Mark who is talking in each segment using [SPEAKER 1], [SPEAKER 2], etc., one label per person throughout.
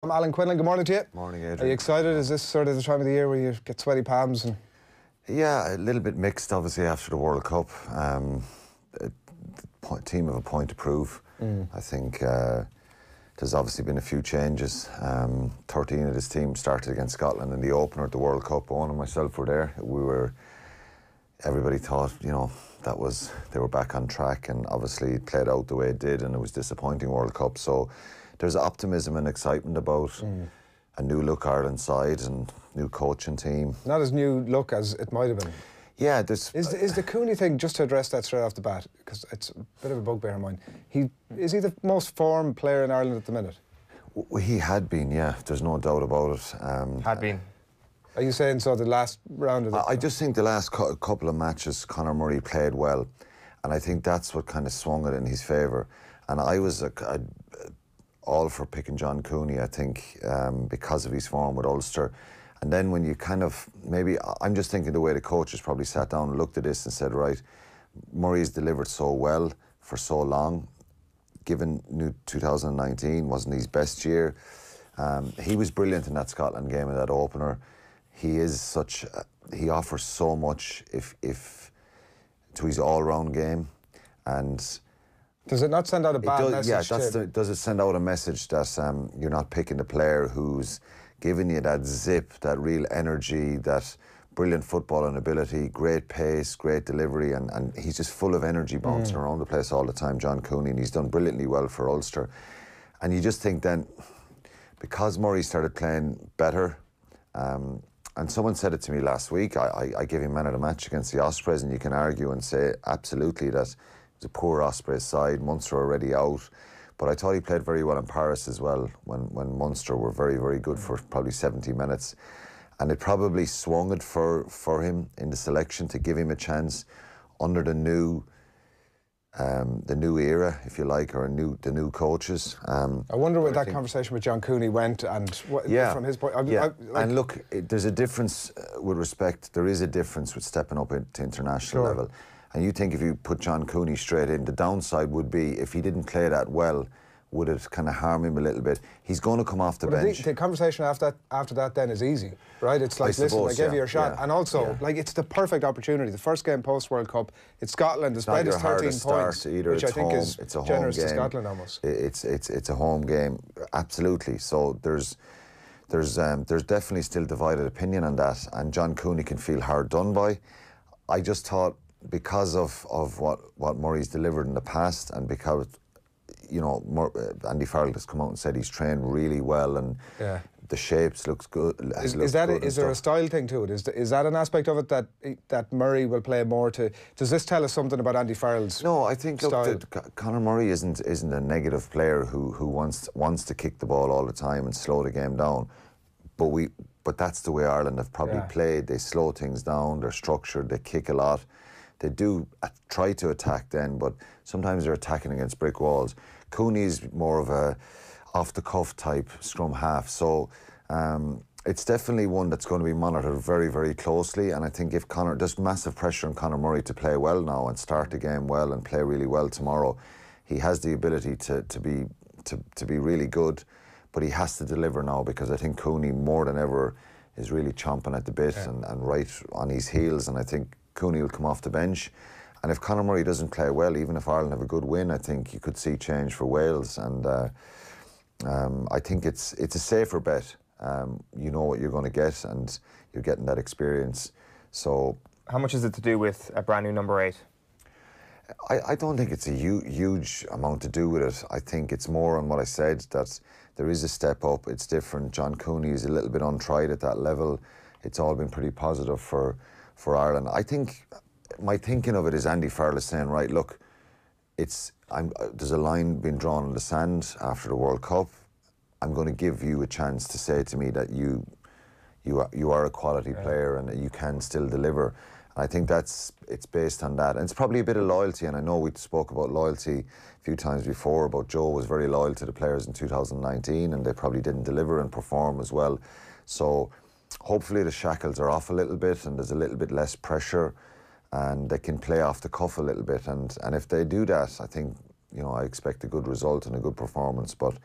[SPEAKER 1] I'm Alan Quinlan. Good morning to you.
[SPEAKER 2] Morning, Adrian.
[SPEAKER 1] Are you excited? Is this sort of the time of the year where you get sweaty palms?
[SPEAKER 2] Yeah, a little bit mixed, obviously, after the World Cup. A team of a point to prove. I think there's obviously been a few changes. 13 of this team started against Scotland in the opener at the World Cup. Owen and myself were there. Everybody thought, they were back on track, and obviously it played out the way it did, and it was disappointing World Cup. So there's optimism and excitement about a new look Ireland side and new coaching team.
[SPEAKER 1] Not as new look as it might have been.
[SPEAKER 2] Yeah,
[SPEAKER 1] is the Cooney thing, just to address that straight off the bat, because it's a bit of a bugbear of mine. Is he the most formed player in Ireland at the minute?
[SPEAKER 2] He had been, yeah. There's no doubt about it.
[SPEAKER 3] Had been.
[SPEAKER 1] Are you saying so? The last round of the...
[SPEAKER 2] I just think the last couple of matches, Conor Murray played well, and I think that's what kind of swung it in his favour. And I was all for picking John Cooney, I think, because of his form with Ulster. And then when you I'm just thinking the way the coaches probably sat down and looked at this and said, right, Murray's delivered so well for so long, given 2019 wasn't his best year. He was brilliant in that Scotland game, in that opener. He offers so much to his all-round game. And
[SPEAKER 1] does it not send out a bad message?
[SPEAKER 2] Yeah, does it send out a message that you're not picking the player who's giving you that zip, that real energy, that brilliant footballing ability, great pace, great delivery, and he's just full of energy bouncing around the place all the time, John Cooney, and he's done brilliantly well for Ulster. And you just think then, because Murray started playing better, and someone said it to me last week, I gave him man of the match against the Ospreys, and you can argue and say absolutely that it's a poor Ospreys side, Munster already out. But I thought he played very well in Paris as well, when Munster were very, very good for probably 70 minutes. And it probably swung it for him in the selection to give him a chance under the new era, if you like, or the new coaches.
[SPEAKER 1] I wonder where that conversation with John Cooney went, and from his point...
[SPEAKER 2] And look, there's a difference with respect. There is a difference with stepping up to international level. And you think if you put John Cooney straight in, the downside would be if he didn't play that well, would it kind of harm him a little bit? He's going to come off the bench.
[SPEAKER 1] The conversation after that then is easy, right? It's like, listen, I gave you a shot. And also, it's the perfect opportunity. The first game post-World Cup, it's Scotland. The spread is 13 points, which I think is generous to Scotland almost.
[SPEAKER 2] It's a home game, absolutely. So there's definitely still divided opinion on that, and John Cooney can feel hard done by. I just thought, because of what Murray's delivered in the past, and because Andy Farrell has come out and said he's trained really well, and the shapes looks good.
[SPEAKER 1] Is there a style thing to it? Is that an aspect of it that Murray will play more to? Does this tell us something about Andy Farrell's?
[SPEAKER 2] No, I think Conor Murray isn't a negative player who wants to kick the ball all the time and slow the game down, but that's the way Ireland have probably played. They slow things down. They're structured. They kick a lot. They do try to attack then, but sometimes they're attacking against brick walls. Cooney's more of a off-the-cuff type scrum half, so it's definitely one that's going to be monitored very, very closely. And I think if there's massive pressure on Conor Murray to play well now and start the game well and play really well tomorrow. He has the ability to be really good, but he has to deliver now, because I think Cooney more than ever is really chomping at the bit and right on his heels, and I think Cooney will come off the bench. And if Conor Murray doesn't play well, even if Ireland have a good win, I think you could see change for Wales. And I think it's a safer bet. You know what you're going to get, and you're getting that experience. So,
[SPEAKER 3] how much is it to do with a brand new number 8?
[SPEAKER 2] I don't think it's a huge amount to do with it. I think it's more on what I said, that there is a step up. It's different. John Cooney is a little bit untried at that level. It's all been pretty positive for Ireland. I think my thinking of it is Andy Farrell is saying, right, look, there's a line being drawn in the sand after the World Cup. I'm going to give you a chance to say to me that you are a quality player and that you can still deliver. And I think it's based on that. And it's probably a bit of loyalty, and I know we spoke about loyalty a few times before, but Joe was very loyal to the players in 2019, and they probably didn't deliver and perform as well. So hopefully the shackles are off a little bit and there's a little bit less pressure, and they can play off the cuff a little bit. And if they do that, I think, I expect a good result and a good performance. But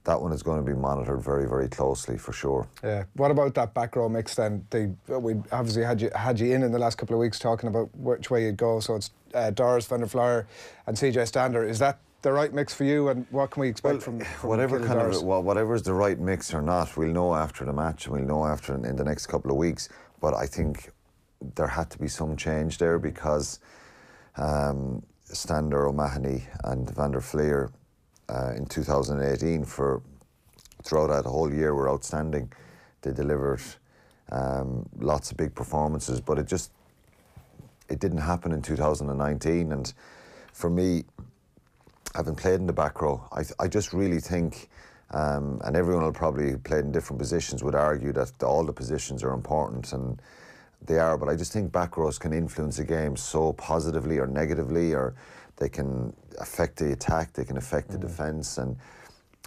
[SPEAKER 2] that one is going to be monitored very, very closely for sure.
[SPEAKER 1] Yeah. What about that back row mix then? We obviously had you in the last couple of weeks talking about which way you'd go. So it's Doris, Van der Flyer and CJ Stander. Is that the right mix for you, and what can we expect from
[SPEAKER 2] whatever kind
[SPEAKER 1] Doris?
[SPEAKER 2] whatever is the right mix or not, we'll know after the match, and we'll know after in the next couple of weeks. But I think there had to be some change there because Stander, O'Mahony and Van der Flyer in 2018 throughout that whole year were outstanding. They delivered lots of big performances, but it didn't happen in 2019. And for me, having played in the back row, I just really think, and everyone will probably play in different positions, would argue that all the positions are important, and they are, but I just think back rows can influence a game so positively or negatively, or they can affect the attack, they can affect the defence, and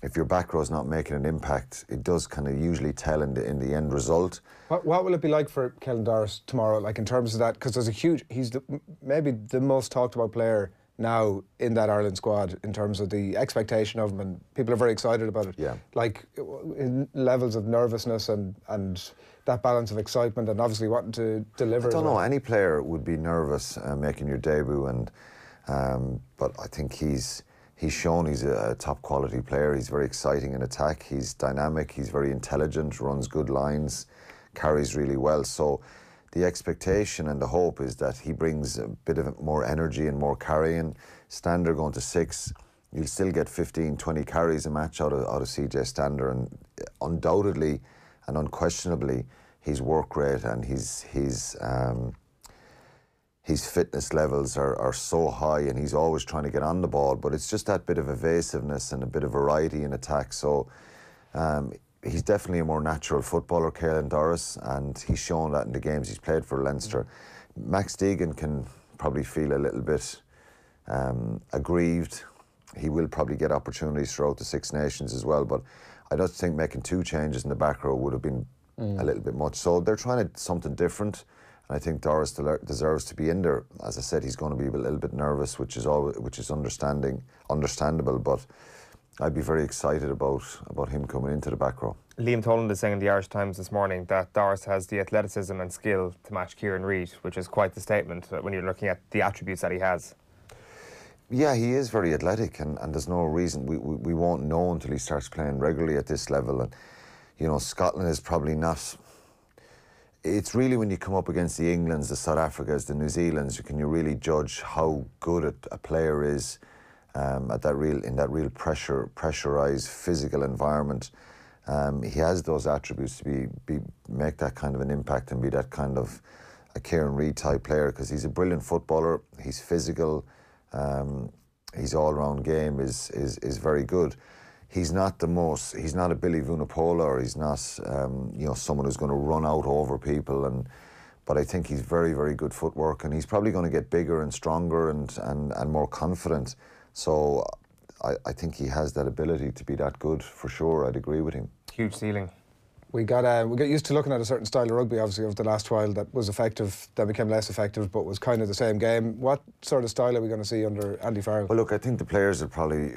[SPEAKER 2] if your back row's not making an impact, it does kind of usually tell in the end result.
[SPEAKER 1] What will it be like for Kellen Doris tomorrow, like in terms of that? Because there's he's maybe the most talked about player now in that Ireland squad in terms of the expectation of him, and people are very excited about it.
[SPEAKER 2] Yeah.
[SPEAKER 1] Like in levels of nervousness and that balance of excitement and obviously wanting to deliver.
[SPEAKER 2] I don't know, any player would be nervous making your debut, and but I think he's shown he's a top quality player. He's very exciting in attack, he's dynamic, he's very intelligent, runs good lines, carries really well. So the expectation and the hope is that he brings a bit of more energy and more carrying. Stander going to 6, you'll still get 15, 20 carries a match out of CJ Stander, and undoubtedly and unquestionably his work rate and his fitness levels are so high, and he's always trying to get on the ball, but it's just that bit of evasiveness and a bit of variety in attack. So he's definitely a more natural footballer, Kellen Doris, and he's shown that in the games he's played for Leinster. Max Deegan can probably feel a little bit aggrieved. He will probably get opportunities throughout the Six Nations as well, but I don't think making 2 changes in the back row would have been a little bit much. So they're trying something different, and I think Doris deserves to be in there. As I said, he's going to be a little bit nervous, which is understandable, but I'd be very excited about him coming into the back row.
[SPEAKER 3] Liam Toland is saying in the Irish Times this morning that Doris has the athleticism and skill to match Kieran Reid, which is quite the statement when you're looking at the attributes that he has.
[SPEAKER 2] Yeah, he is very athletic, and there's no reason we won't know until he starts playing regularly at this level. And you know, Scotland is probably not. It's really when you come up against the Englands, the South Africas, the New Zealands, can you really judge how good a player is in that real pressurized physical environment. He has those attributes to make that kind of an impact and be that kind of a Kieran Reid type player, because he's a brilliant footballer. He's physical. His all-round game is very good. He's not he's not a Billy Vunipola, or he's not someone who's going to run out over people, but I think he's very, very good footwork, and he's probably going to get bigger and stronger and more confident. So I think he has that ability to be that good for sure. I'd agree with him.
[SPEAKER 3] Huge ceiling.
[SPEAKER 1] We got used to looking at a certain style of rugby, obviously, over the last while that was effective, then became less effective, but was kind of the same game. What sort of style are we going to see under Andy Farrell?
[SPEAKER 2] Well, look, I think the players are probably,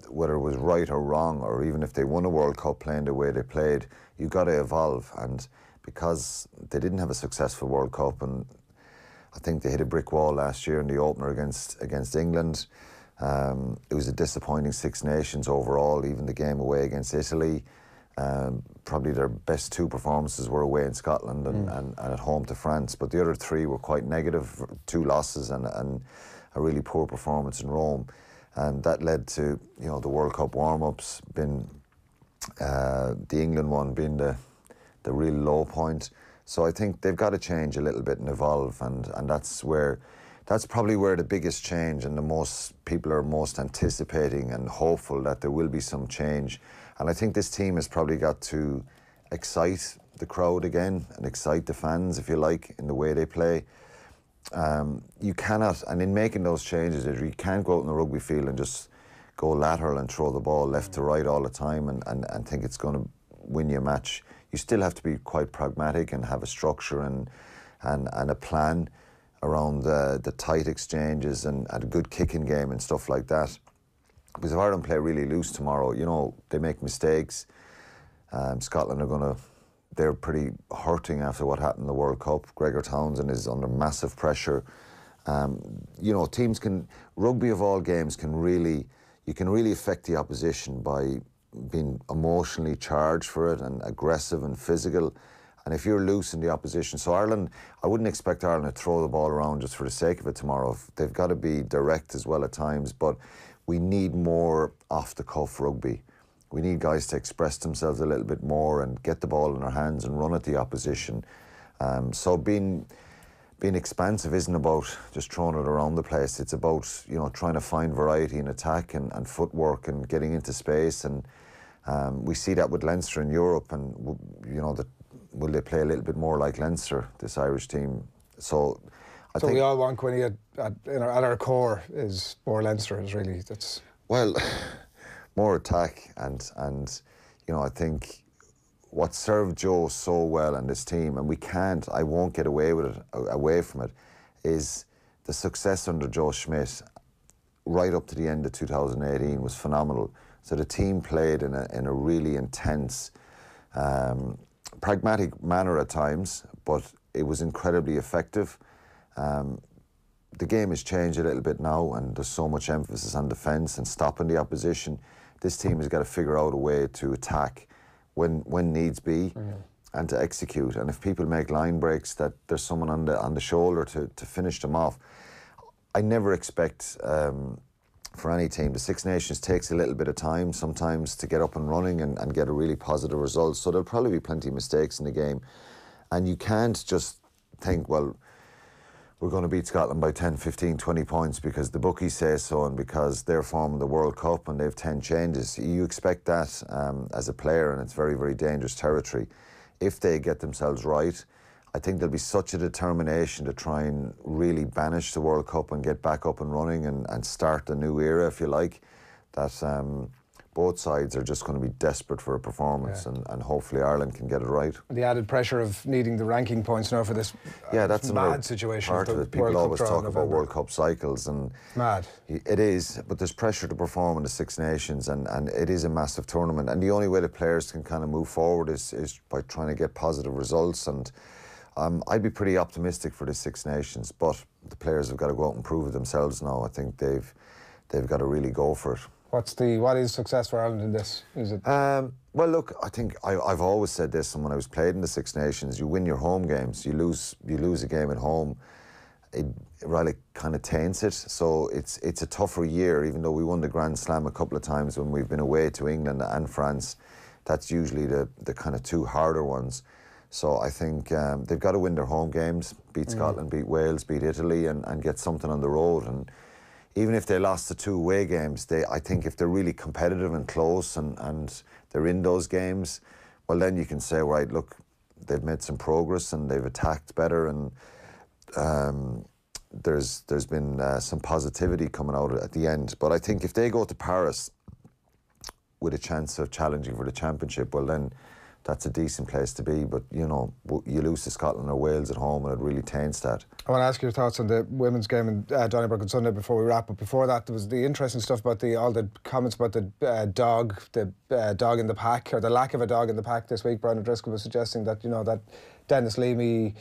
[SPEAKER 2] whether it was right or wrong, or even if they won a World Cup playing the way they played, you've got to evolve. And because they didn't have a successful World Cup, and I think they hit a brick wall last year in the opener against England. It was a disappointing Six Nations overall, even the game away against Italy. Probably their best 2 performances were away in Scotland and at home to France, but the other 3 were quite negative, 2 losses and a really poor performance in Rome. And that led to the World Cup warm-ups being the England one being the real low point. So I think they've got to change a little bit and evolve, and that's probably where the biggest change, and the most people are most anticipating and hopeful that there will be some change. And I think this team has probably got to excite the crowd again and excite the fans, if you like, in the way they play. You cannot, and in making those changes, you can't go out in the rugby field and just go lateral and throw the ball left to right all the time and think it's going to win you a match. You still have to be quite pragmatic and have a structure and a plan around the tight exchanges and a good kicking game and stuff like that. Because if Ireland play really loose tomorrow, you know, they make mistakes. Scotland are they're pretty hurting after what happened in the World Cup. Gregor Townsend is under massive pressure. You know, teams rugby of all games you can really affect the opposition by being emotionally charged for it and aggressive and physical. And if you're loose in the opposition, so Ireland, I wouldn't expect Ireland to throw the ball around just for the sake of it tomorrow. They've got to be direct as well at times, but we need more off-the-cuff rugby. We need guys to express themselves a little bit more and get the ball in their hands and run at the opposition. So being expansive isn't about just throwing it around the place. It's about, you know, trying to find variety in attack and footwork and getting into space. And we see that with Leinster in Europe, and you know, will they play a little bit more like Leinster, this Irish team? So I think
[SPEAKER 1] we all want Quinny at our core is more Leinster. Is really that's
[SPEAKER 2] well. More attack and you know, I think what served Joe so well and this team, and I won't get away from it, is the success under Joe Schmidt right up to the end of 2018 was phenomenal. So the team played in a really intense, pragmatic manner at times, but it was incredibly effective. The game has changed a little bit now, and there's so much emphasis on defence and stopping the opposition. This team has got to figure out a way to attack when needs be, and to execute. And if people make line breaks, that there's someone on the shoulder to finish them off. I never expect for any team. The Six Nations takes a little bit of time sometimes to get up and running and get a really positive result. So there'll probably be plenty of mistakes in the game, and you can't just think, well, we're going to beat Scotland by 10, 15, 20 points because the bookies say so and because they're forming the World Cup and they've 10 changes. You expect that as a player, and it's very, very dangerous territory. If they get themselves right, I think there'll be such a determination to try and really banish the World Cup and get back up and running and start a new era, if you like, that both sides are just going to be desperate for a performance, and hopefully Ireland can get it right.
[SPEAKER 1] The added pressure of needing the ranking points now for this
[SPEAKER 2] that's
[SPEAKER 1] mad situation.
[SPEAKER 2] Part of it. People always talk about World Cup cycles, and
[SPEAKER 1] mad.
[SPEAKER 2] It is, but there's pressure to perform in the Six Nations, and it is a massive tournament. And the only way the players can kind of move forward is by trying to get positive results. And I'd be pretty optimistic for the Six Nations, but the players have got to go out and prove it themselves now. I think they've got to really go for it.
[SPEAKER 1] What is success for Ireland in this? Is it?
[SPEAKER 2] Well, look, I think I've always said this, and when I was played in the Six Nations, you win your home games. You lose a game at home, it really kind of taints it. So it's a tougher year, even though we won the Grand Slam a couple of times when we've been away to England and France. That's usually the kind of two harder ones. So I think they've got to win their home games, beat Scotland, beat Wales, beat Italy, and get something on the road. And even if they lost the two away games, I think if they're really competitive and close and they're in those games, well, then you can say, right, look, they've made some progress and they've attacked better, and there's been some positivity coming out at the end. But I think if they go to Paris with a chance of challenging for the championship, well, then that's a decent place to be. But, you know, you lose to Scotland or Wales at home and it really taints that.
[SPEAKER 1] I want to ask your thoughts on the women's game in Donnybrook on Sunday before we wrap. But before that, there was the interesting stuff about all the comments about the dog in the pack, or the lack of a dog in the pack this week. Brian O'Driscoll was suggesting that, you know, that Dennis Leamy,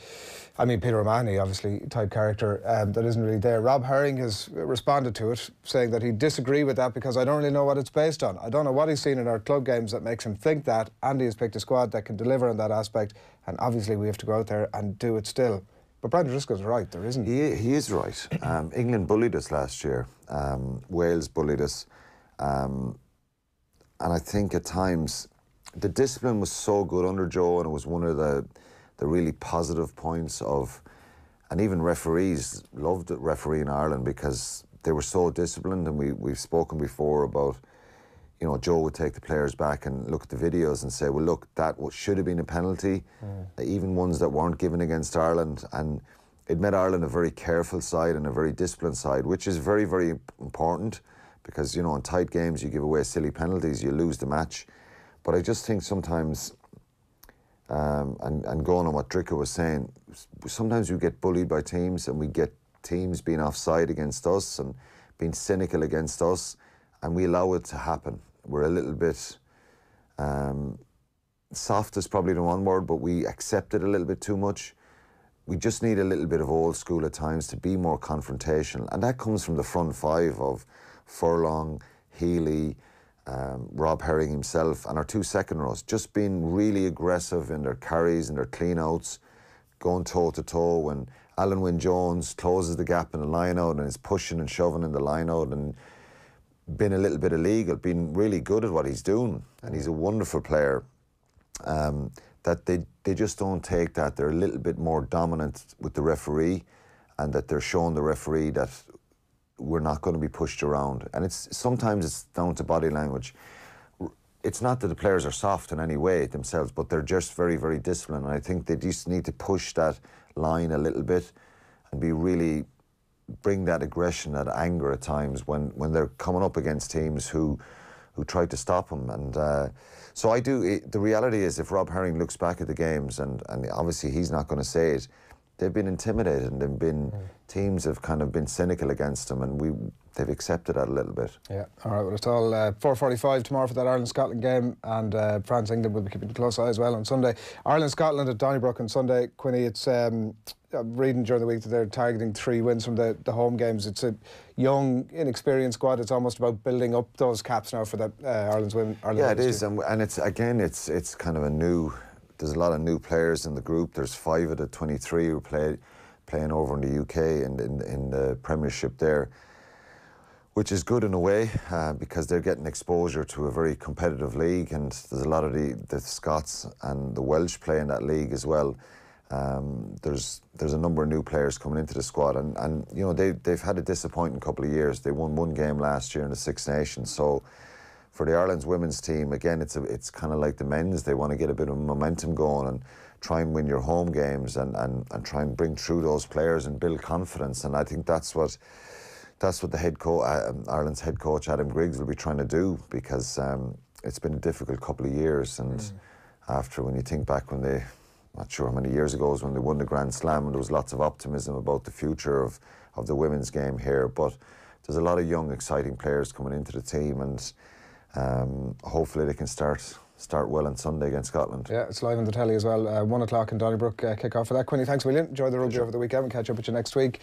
[SPEAKER 1] I mean Peter O'Mahony, obviously, type character, that isn't really there. Rob Herring has responded to it, saying that he'd disagree with that because I don't really know what it's based on. I don't know what he's seen in our club games that makes him think that. Andy has picked a squad that can deliver on that aspect, and obviously we have to go out there and do it still. But Brian O'Driscoll's right, there isn't.
[SPEAKER 2] He is right. England bullied us last year. Wales bullied us. And I think at times the discipline was so good under Joe, and it was one of the really positive points of, and even referees loved refereeing in Ireland because they were so disciplined. And we've spoken before about, you know, Joe would take the players back and look at the videos and say, well, look, that should have been a penalty, even ones that weren't given against Ireland. And it made Ireland a very careful side and a very disciplined side, which is very, very important because, you know, in tight games you give away silly penalties, you lose the match. But I just think sometimes, and going on what Dricka was saying, sometimes we get bullied by teams, and we get teams being offside against us and being cynical against us, and we allow it to happen. We're a little bit soft is probably the one word, but we accept it a little bit too much. We just need a little bit of old school at times to be more confrontational, and that comes from the front five of Furlong, Healy, Rob Herring himself, and our 2 second rows, just being really aggressive in their carries and their clean-outs, going toe-to-toe. When Alan Quinlan closes the gap in the line-out and is pushing and shoving in the line-out, and been a little bit illegal, been really good at what he's doing, and he's a wonderful player. That they just don't take that. They're a little bit more dominant with the referee, and that they're showing the referee that we're not going to be pushed around. And sometimes it's down to body language. It's not that the players are soft in any way themselves, but they're just very, very disciplined. And I think they just need to push that line a little bit and be really bring that aggression, that anger at times when they're coming up against teams who try to stop them. And so I do. The reality is, if Rob Herring looks back at the games, and obviously he's not going to say it, they've been intimidated, and they've been teams have kind of been cynical against them, and they've accepted that a little bit.
[SPEAKER 1] Yeah. All right. Well, it's all 4:45 tomorrow for that Ireland-Scotland game, and France-England will be keeping a close eye as well on Sunday. Ireland-Scotland at Donnybrook on Sunday. Quinny, it's reading during the week that they're targeting 3 wins from the home games. It's a young, inexperienced squad. It's almost about building up those caps now for the Ireland's women.
[SPEAKER 2] Yeah, it is, and it's again, it's kind of a new. There's a lot of new players in the group. There's 5 of the 23 who playing over in the UK and in the Premiership there, which is good in a way because they're getting exposure to a very competitive league, and there's a lot of the Scots and the Welsh play in that league as well. There's a number of new players coming into the squad, and you know they've had a disappointing couple of years. They won 1 game last year in the Six Nations, so. For the Ireland's women's team, again, it's kind of like the men's. They want to get a bit of momentum going and try and win your home games and try and bring through those players and build confidence. And I think that's what the head coach, Ireland's head coach Adam Griggs, will be trying to do, because it's been a difficult couple of years. And after, when you think back when they, not sure how many years ago, was when they won the Grand Slam, and there was lots of optimism about the future of the women's game here. But there's a lot of young, exciting players coming into the team, and hopefully they can start well on Sunday against Scotland.
[SPEAKER 1] Yeah, it's live on the telly as well. 1 o'clock in Donnybrook, kick off for that. Quinny, thanks a million. Enjoy the rugby over the weekend. We'll catch up with you next week.